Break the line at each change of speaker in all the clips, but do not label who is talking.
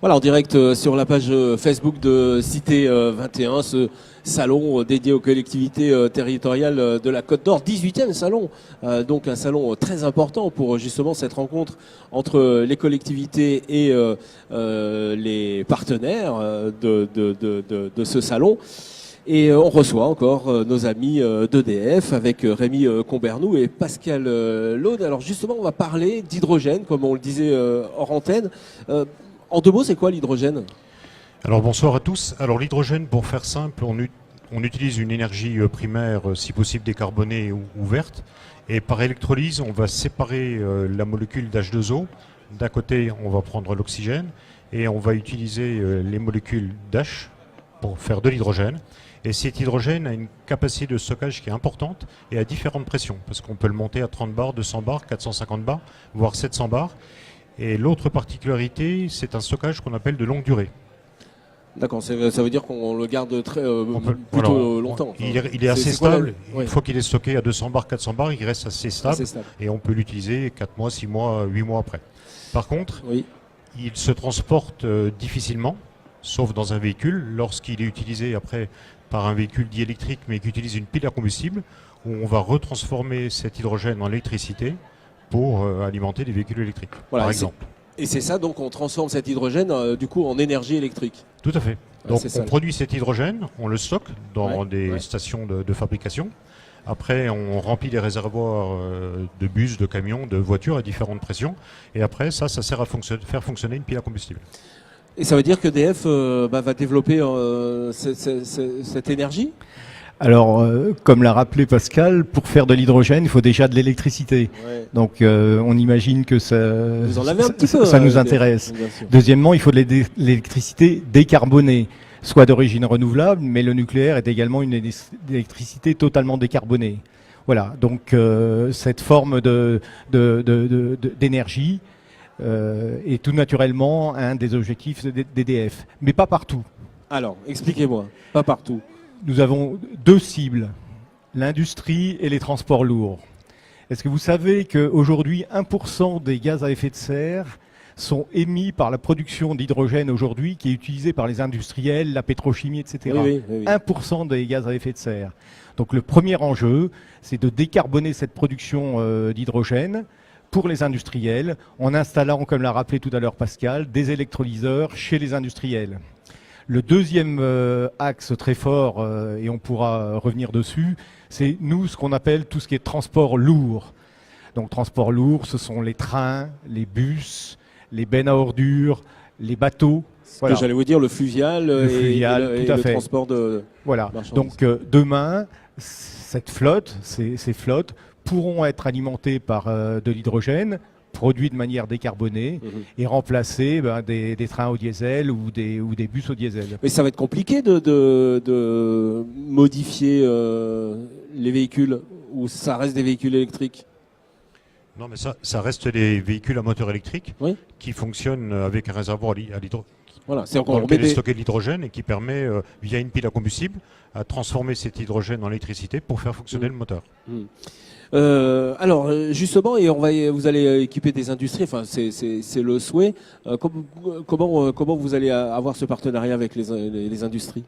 Voilà, en direct sur la page Facebook de Cité 21, ce salon dédié aux collectivités territoriales de la Côte d'Or, 18e salon, donc un salon très important pour justement cette rencontre entre les collectivités et les partenaires de ce salon. Et on reçoit encore nos amis d'EDF avec Rémi Combernou et Pascal Laude. Alors justement, on va parler d'hydrogène, comme on le disait hors antenne. En deux mots, c'est quoi l'hydrogène ?
Alors bonsoir à tous. Alors l'hydrogène, pour faire simple, on utilise une énergie primaire, si possible décarbonée ou verte. Et par électrolyse, on va séparer la molécule d'H2O. D'un côté, on va prendre l'oxygène et on va utiliser les molécules d'H pour faire de l'hydrogène. Et cet hydrogène a une capacité de stockage qui est importante et à différentes pressions, parce qu'on peut le monter à 30 bars, 200 bars, 450 bars, voire 700 bars. Et l'autre particularité, c'est un stockage qu'on appelle de longue durée.
D'accord, ça veut dire qu'on le garde plutôt longtemps.
Il est assez stable. Une fois qu'il est stocké à 200 bars, 400 bars, il reste assez stable. Et on peut l'utiliser 4 mois, 6 mois, 8 mois après. Par contre, il se transporte difficilement, sauf dans un véhicule, lorsqu'il est utilisé après par un véhicule dit électrique, mais qui utilise une pile à combustible, où on va retransformer cet hydrogène en électricité pour alimenter des véhicules électriques, voilà, par exemple.
Et c'est ça, donc on transforme cet hydrogène du coup en énergie électrique.
Tout à fait. Donc on produit cet hydrogène, on le stocke dans des stations de fabrication. Après, on remplit les réservoirs de bus, de camions, de voitures à différentes pressions. Et après, ça sert à faire fonctionner une pile à combustible.
Et ça veut dire que EDF va développer cette énergie ?
Alors, comme l'a rappelé Pascal, pour faire de l'hydrogène, il faut déjà de l'électricité. Ouais. Donc, on imagine que ça nous intéresse. Deuxièmement, il faut de l'électricité décarbonée, soit d'origine renouvelable, mais le nucléaire est également une électricité totalement décarbonée. Voilà, donc cette forme d'énergie est tout naturellement un des objectifs d'EDF, mais pas partout.
Alors, expliquez-moi, pas partout.
Nous avons deux cibles, l'industrie et les transports lourds. Est-ce que vous savez qu'aujourd'hui, 1% des gaz à effet de serre sont émis par la production d'hydrogène aujourd'hui, qui est utilisée par les industriels, la pétrochimie, etc. Oui. 1% des gaz à effet de serre. Donc le premier enjeu, c'est de décarboner cette production d'hydrogène pour les industriels, en installant, comme l'a rappelé tout à l'heure Pascal, des électrolyseurs chez les industriels. Le deuxième axe très fort, et on pourra revenir dessus, c'est nous ce qu'on appelle tout ce qui est transport lourd. Donc transport lourd, ce sont les trains, les bus, les bennes à ordures, les bateaux.
Voilà. J'allais vous dire le fluvial, et le transport de marchandises.
Donc demain, ces flottes pourront être alimentées par de l'hydrogène, produit de manière décarbonée et remplacer des trains au diesel ou des bus au diesel.
Mais ça va être compliqué de modifier les véhicules, ou ça reste des véhicules électriques ?
Non, mais ça reste des véhicules à moteur électrique qui fonctionnent avec un réservoir à l'hydrogène.
Voilà,
on peut stocker de l'hydrogène et qui permet, via une pile à combustible, à transformer cet hydrogène en électricité pour faire fonctionner le moteur.
Alors justement, et vous allez équiper des industries, enfin c'est le souhait. Comment vous allez avoir ce partenariat avec les industries ?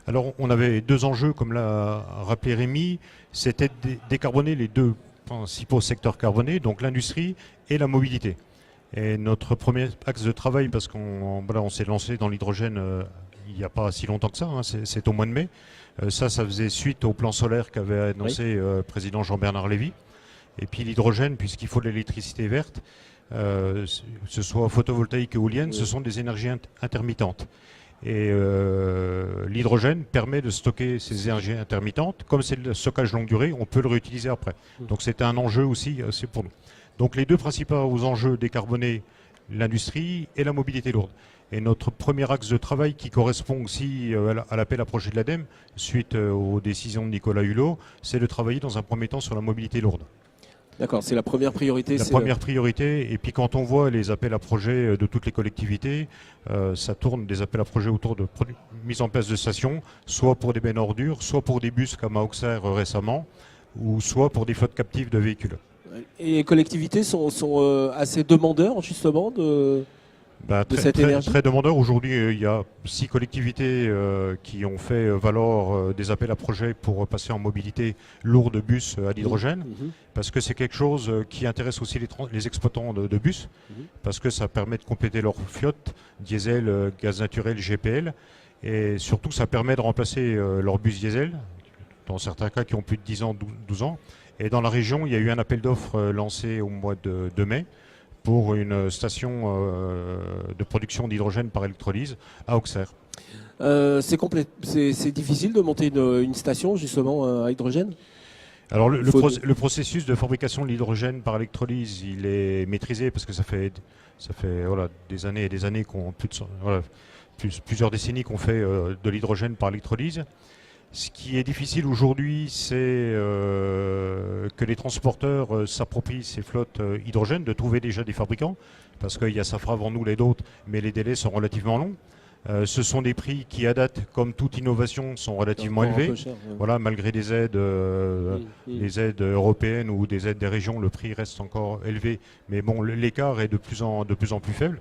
Alors on avait deux enjeux, comme l'a rappelé Rémi, c'était de décarboner les deux principaux secteurs carbonés, donc l'industrie et la mobilité. Et notre premier axe de travail, parce qu'on s'est lancé dans l'hydrogène il n'y a pas si longtemps que ça, c'est au mois de mai. Ça faisait suite au plan solaire qu'avait annoncé le président Jean-Bernard Lévy. Et puis l'hydrogène, puisqu'il faut de l'électricité verte, que ce soit photovoltaïque ou éolienne, ce sont des énergies intermittentes. Et l'hydrogène permet de stocker ces énergies intermittentes. Comme c'est le stockage longue durée, on peut le réutiliser après. Donc c'était un enjeu aussi pour nous. Donc les deux principaux enjeux, décarboner l'industrie et la mobilité lourde. Et notre premier axe de travail, qui correspond aussi à l'appel à projet de l'ADEME, suite aux décisions de Nicolas Hulot, c'est de travailler dans un premier temps sur la mobilité lourde.
D'accord, c'est la première priorité.
La première priorité, et puis quand on voit les appels à projets de toutes les collectivités, ça tourne des appels à projets autour de mise en place de stations, soit pour des bennes à ordures, soit pour des bus comme à Auxerre récemment, ou soit pour des flottes captives de véhicules.
Et les collectivités sont assez demandeurs justement de... cette énergie?
Très demandeur. Aujourd'hui, il y a 6 collectivités qui ont fait valoir des appels à projets pour passer en mobilité lourde de bus à l'hydrogène, parce que c'est quelque chose qui intéresse aussi les exploitants de bus, parce que ça permet de compléter leur flotte, diesel, gaz naturel, GPL, et surtout ça permet de remplacer leurs bus diesel, dans certains cas qui ont plus de 10 ans, 12 ans. Et dans la région, il y a eu un appel d'offres lancé au mois de mai, pour une station de production d'hydrogène par électrolyse à Auxerre.
C'est difficile de monter une station justement à hydrogène?
Alors le processus de fabrication de l'hydrogène par électrolyse, il est maîtrisé parce que ça fait des années et des années, plusieurs décennies qu'on fait de l'hydrogène par électrolyse. Ce qui est difficile aujourd'hui, c'est que les transporteurs s'approprient ces flottes hydrogène, de trouver déjà des fabricants, parce qu'il y a Safra avant nous, les d'autres, mais les délais sont relativement longs. Ce sont des prix qui, à date, comme toute innovation, sont relativement élevés. Cher, ouais. Voilà, malgré des aides, les aides européennes ou des aides des régions, le prix reste encore élevé. Mais bon, l'écart est de plus en plus faible.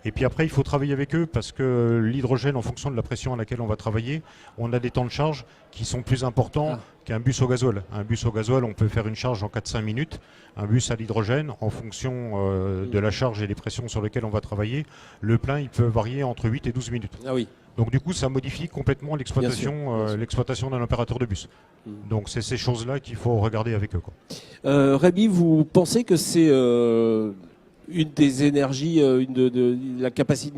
Et puis après, il faut travailler avec eux parce que l'hydrogène, en fonction de la pression à laquelle on va travailler, on a des temps de charge qui sont plus importants qu'un bus au gasoil. Un bus au gasoil, on peut faire une charge en 4-5 minutes. Un bus à l'hydrogène, en fonction de la charge et des pressions sur lesquelles on va travailler, le plein, il peut varier entre 8 et 12 minutes.
Ah oui.
Donc du coup, ça modifie complètement l'exploitation d'un opérateur de bus. Donc c'est ces choses-là qu'il faut regarder avec eux, quoi.
Rémi, vous pensez que c'est... une des énergies, une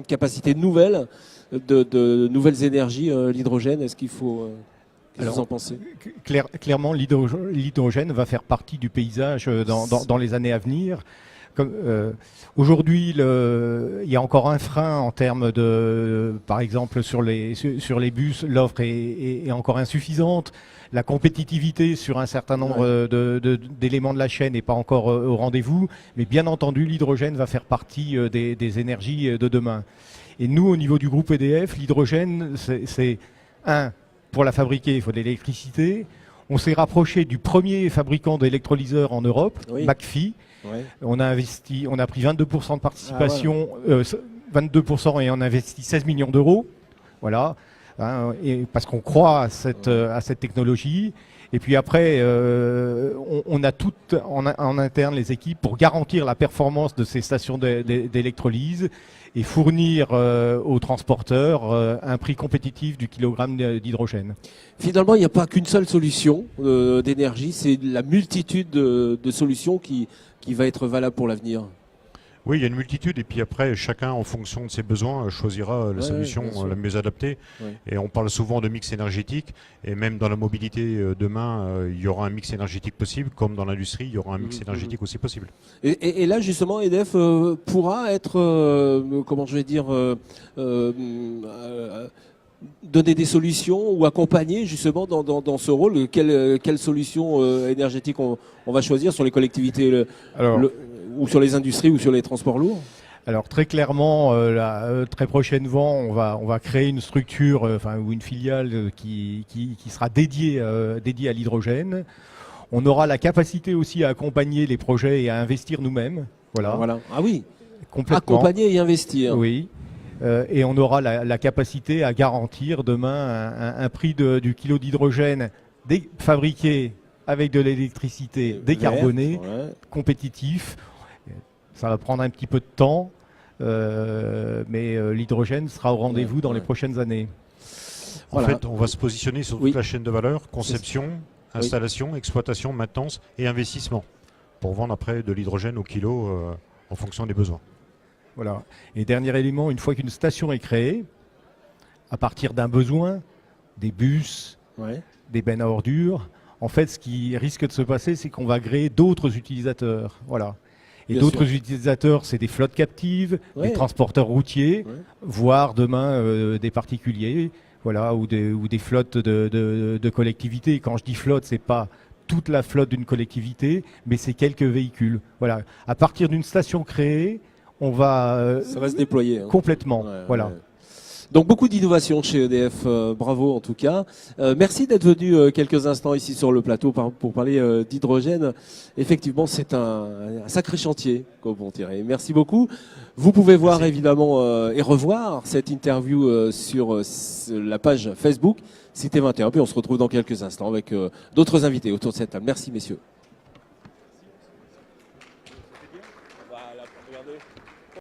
capacité nouvelle de nouvelles énergies, l'hydrogène? Est-ce qu'il faut... Qu'est-ce que vous en pensez?
Clairement, l'hydrogène va faire partie du paysage dans les années à venir. Aujourd'hui, il y a encore un frein en termes de, par exemple, sur les bus, l'offre est encore insuffisante. La compétitivité sur un certain nombre d'éléments de la chaîne n'est pas encore au rendez-vous, mais bien entendu, l'hydrogène va faire partie des énergies de demain. Et nous, au niveau du groupe EDF, l'hydrogène, c'est pour la fabriquer, il faut de l'électricité. On s'est rapproché du premier fabricant d'électrolyseurs en Europe, McPhy. Ouais. On a pris 22% de participation, 22% et on a investi 16 millions d'euros. Voilà. Parce qu'on croit à cette technologie. Et puis après, on a toutes en interne les équipes pour garantir la performance de ces stations d'électrolyse et fournir aux transporteurs un prix compétitif du kilogramme d'hydrogène.
Finalement, il n'y a pas qu'une seule solution d'énergie, c'est la multitude de solutions qui va être valable pour l'avenir.
Oui, il y a une multitude et puis après, chacun, en fonction de ses besoins, choisira la solution la mieux adaptée. Ouais. Et on parle souvent de mix énergétique et même dans la mobilité demain, il y aura un mix énergétique possible, comme dans l'industrie, il y aura un mix énergétique aussi possible.
Et là, justement, EDF pourra être, donner des solutions ou accompagner justement dans ce rôle. Quelle solution énergétique on va choisir sur les collectivités ou sur les industries ou sur les transports lourds?
Alors très clairement, très prochainement, on va créer une structure, ou une filiale qui sera dédiée à l'hydrogène. On aura la capacité aussi à accompagner les projets et à investir nous-mêmes. Voilà.
Ah oui.
Complètement.
Accompagner et investir.
Oui. Et on aura la capacité à garantir demain un prix du kilo d'hydrogène fabriqué avec de l'électricité décarbonée, compétitif. Ça va prendre un petit peu de temps, mais l'hydrogène sera au rendez-vous dans les prochaines années.
En fait, on va se positionner sur toute la chaîne de valeur, conception, installation, exploitation, maintenance et investissement, pour vendre après de l'hydrogène au kilo en fonction des besoins.
Voilà. Et dernier élément, une fois qu'une station est créée, à partir d'un besoin, des bus, des bennes à ordures, en fait, ce qui risque de se passer, c'est qu'on va créer d'autres utilisateurs. Voilà. Et d'autres utilisateurs, c'est des flottes captives, des transporteurs routiers, voire demain des particuliers, ou des flottes de collectivités. Quand je dis flotte, c'est pas toute la flotte d'une collectivité, mais c'est quelques véhicules. Voilà. À partir d'une station créée, on va
ça va se déployer
complètement.
Donc beaucoup d'innovation chez EDF, bravo en tout cas. Merci d'être venu quelques instants ici sur le plateau pour parler d'hydrogène. Effectivement, c'est un sacré chantier, comme on dirait. Merci beaucoup. Vous pouvez voir évidemment et revoir cette interview sur la page Facebook Cité 21. Puis on se retrouve dans quelques instants avec d'autres invités autour de cette table. Merci messieurs.